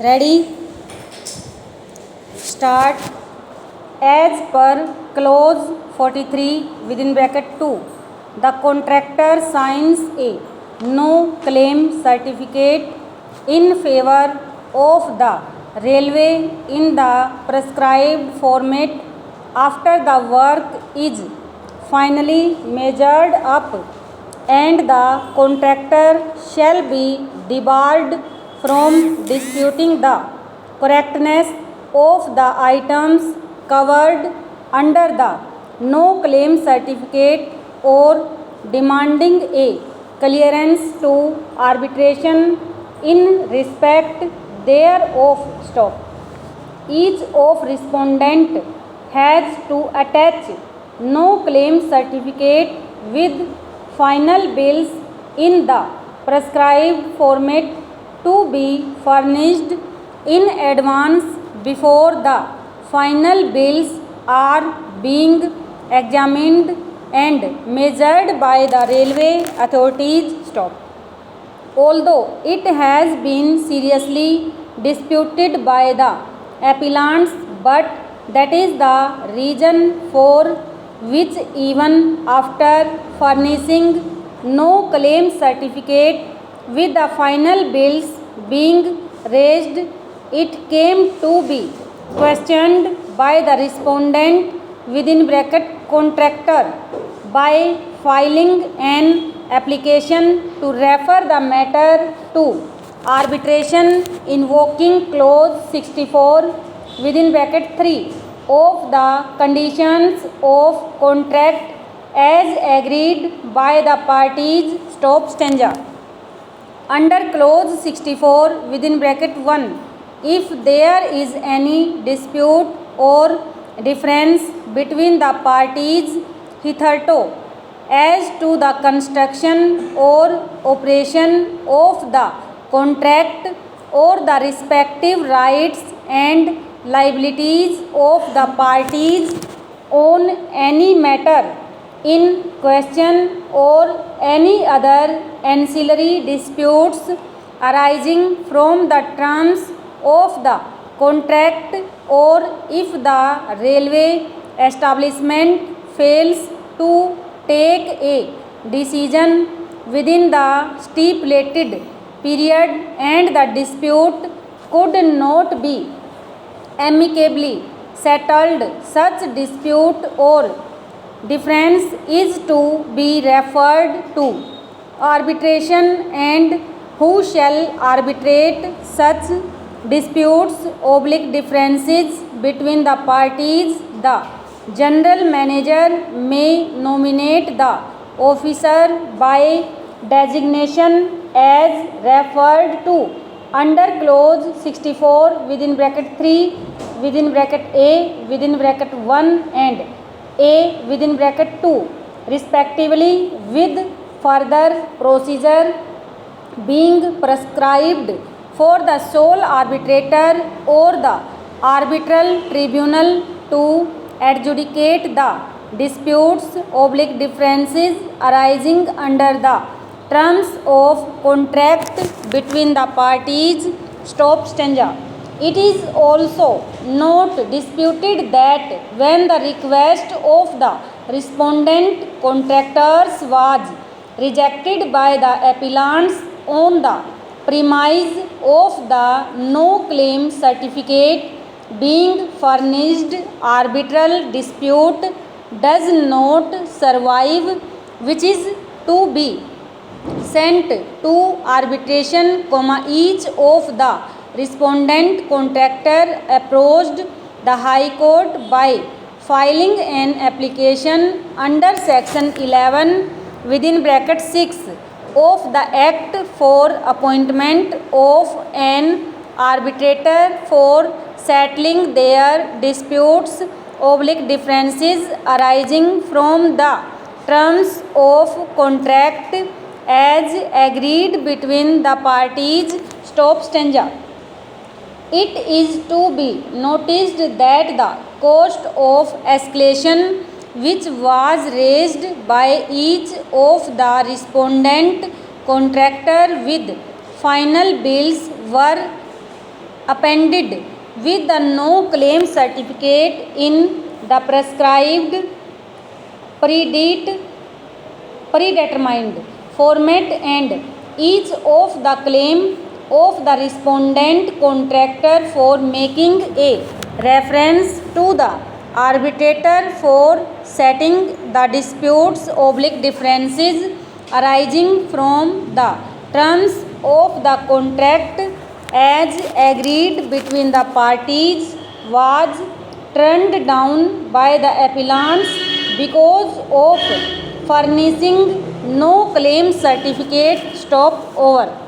Ready? Start. As per clause 43 within bracket 2, the contractor signs a no claim certificate in favor of the railway in the prescribed format after the work is finally measured up, and the contractor shall be debarred from disputing the correctness of the items covered under the no claim certificate or demanding a clearance to arbitration in respect thereof. Stop. Each of respondent has to attach no claim certificate with final bills in the prescribed format to be furnished in advance before the final bills are being examined and measured by the railway authorities. Stop. Although it has been seriously disputed by the appellants, but that is the reason for which even after furnishing no claim certificate with the final bills being raised, it came to be questioned by the respondent within bracket contractor by filing an application to refer the matter to arbitration invoking clause 64 within bracket 3 of the conditions of contract as agreed by the parties. Stop. Stanza. Under clause 64 within bracket 1, if there is any dispute or difference between the parties hitherto as to the construction or operation of the contract or the respective rights and liabilities of the parties on any matter in question or any other ancillary disputes arising from the terms of the contract, or if the railway establishment fails to take a decision within the stipulated period and the dispute could not be amicably settled, such dispute or difference is to be referred to arbitration, and who shall arbitrate such disputes differences between the parties? The general manager may nominate the officer by designation as referred to under clause 64 within bracket 3 within bracket a within bracket 1 and a within bracket 2 respectively, with further procedure being prescribed for the sole arbitrator or the arbitral tribunal to adjudicate the disputes differences arising under the terms of contract between the parties. Stop. Stanza. It is also not disputed that when the request of the respondent contractors was rejected by the appellants on the premise of the no claim certificate being furnished, arbitral dispute does not survive, which is to be sent to arbitration, each of the respondent contractor approached the High Court by filing an application under section 11 within bracket 6 of the Act for appointment of an arbitrator for settling their disputes differences arising from the terms of contract as agreed between the parties. Stop. Stanza. It is to be noticed that the cost of escalation which was raised by each of the respondent contractor with final bills were appended with the no claim certificate in the prescribed predetermined format, and each of the claim of the respondent contractor for making a reference to the arbitrator for setting the disputes differences arising from the terms of the contract as agreed between the parties was turned down by the appellants because of furnishing no claim certificate. Stop over.